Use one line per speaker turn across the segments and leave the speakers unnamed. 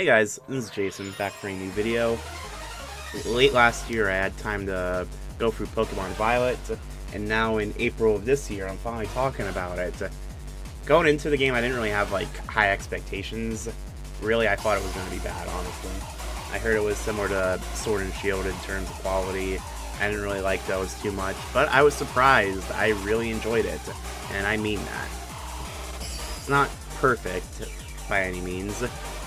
Hey guys, this is Jason, back for a new video. Late last year I had time to go through Pokemon Violet, and now in April of this year I'm finally talking about it. Going into the game I didn't really have like high expectations. Really, I thought it was going to be bad, honestly. I heard it was similar to Sword and Shield in terms of quality. I didn't really like those too much, but I was surprised. I really enjoyed it, and I mean that. It's not perfect by any means,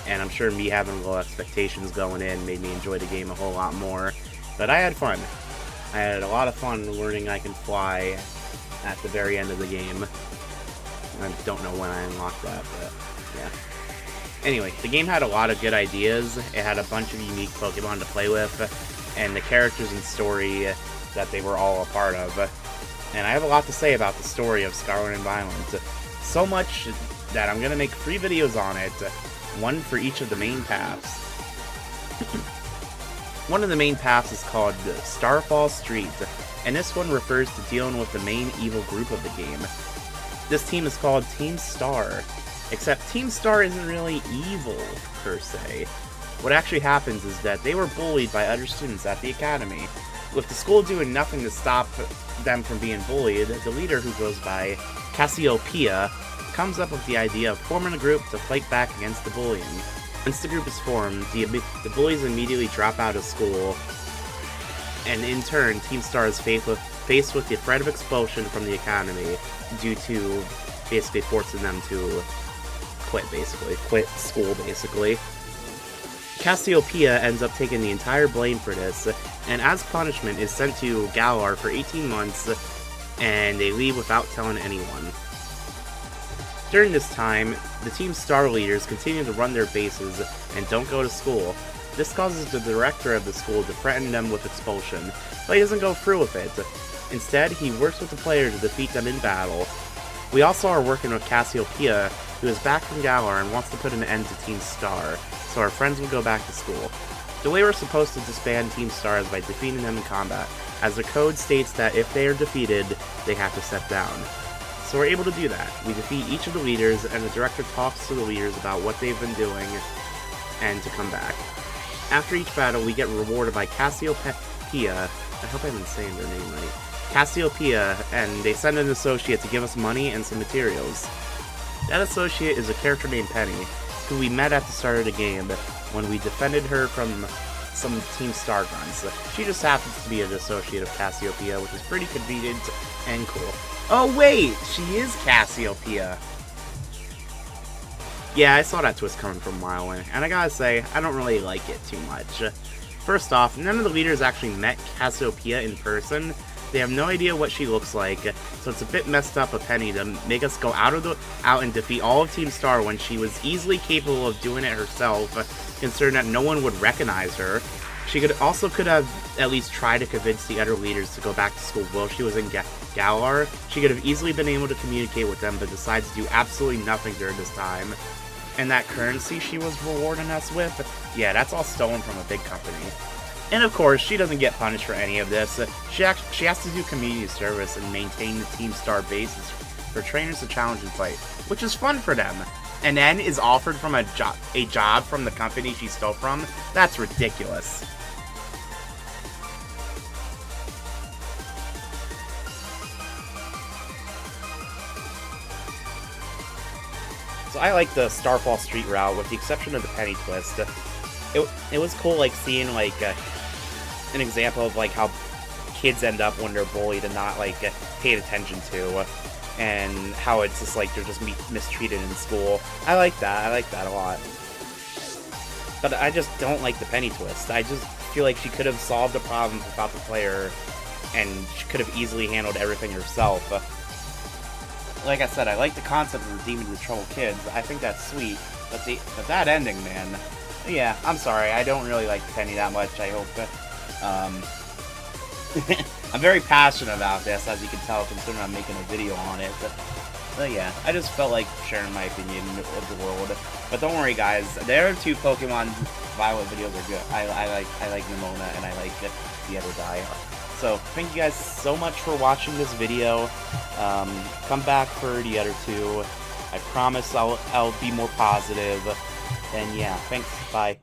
and I'm sure me having low expectations going in made me enjoy the game a whole lot more. But I had fun. I had a lot of fun learning I can fly at the very end of the game. I don't know when I unlocked that, but yeah. Anyway, the game had a lot of good ideas. It had a bunch of unique Pokemon to play with, and the characters and story that they were all a part of. And I have a lot to say about the story of Scarlet and Violet. So much that I'm going to make 3 videos on it, one for each of the main paths. One of the main paths is called Starfall Street, and this one refers to dealing with the main evil group of the game. This team is called Team Star, except Team Star isn't really evil, per se. What actually happens is that they were bullied by other students at the academy. With the school doing nothing to stop them from being bullied, the leader, who goes by Cassiopeia, comes up with the idea of forming a group to fight back against the bullying. Once the group is formed, the bullies immediately drop out of school, and in turn, Team Star is faced with the threat of expulsion from the academy due to basically forcing them to quit school, basically. Cassiopeia ends up taking the entire blame for this, and as punishment is sent to Galar for 18 months, and they leave without telling anyone. During this time, the Team Star leaders continue to run their bases and don't go to school. This causes the director of the school to threaten them with expulsion, but he doesn't go through with it. Instead, he works with the player to defeat them in battle. We also are working with Cassiopeia, who is back from Galar and wants to put an end to Team Star, so our friends will go back to school. The way we're supposed to disband Team Star is by defeating them in combat, as the code states that if they are defeated, they have to step down. So we're able to do that. We defeat each of the leaders, and the director talks to the leaders about what they've been doing, and to come back. After each battle, we get rewarded by Cassiopeia, I hope I've been saying their name right, Cassiopeia, and they send an associate to give us money and some materials. That associate is a character named Penny, who we met at the start of the game when we defended her from some Team Star grunts. She just happens to be an associate of Cassiopeia, which is pretty convenient and cool. Oh wait, she is Cassiopeia! Yeah, I saw that twist coming from a mile away, and I gotta say, I don't really like it too much. First off, none of the leaders actually met Cassiopeia in person. They have no idea what she looks like, so it's a bit messed up of Penny to make us go out and defeat all of Team Star when she was easily capable of doing it herself, considering that no one would recognize her. She could have at least tried to convince the other leaders to go back to school while she was in Galar. She could have easily been able to communicate with them, but decides to do absolutely nothing during this time. And that currency she was rewarding us with, yeah, that's all stolen from a big company. And of course, she doesn't get punished for any of this. She has to do community service and maintain the Team Star bases for trainers to challenge and fight, which is fun for them. And then is offered from a job from the company she stole from? That's ridiculous. So I like the Starfall Street route, with the exception of the Penny twist. It was cool, like, seeing, like, an example of, like, how kids end up when they're bullied and not, like, paid attention to, and how it's just, like, they're just mistreated in school. I like that a lot. But I just don't like the Penny twist. I just feel like she could have solved the problem without the player, and she could have easily handled everything herself. Like I said, I like the concept of redeeming the troubled kids. I think that's sweet, but that ending, man. Yeah, I'm sorry. I don't really like Penny that much, I hope. I'm very passionate about this, as you can tell, considering I'm making a video on it. But yeah, I just felt like sharing my opinion of the world. But don't worry, guys. The other 2 Pokemon Violet videos are good. I like Nimona, and I like the other guy. So, thank you guys so much for watching this video. Come back for the other 2. I promise I'll be more positive. And yeah, thanks. Bye.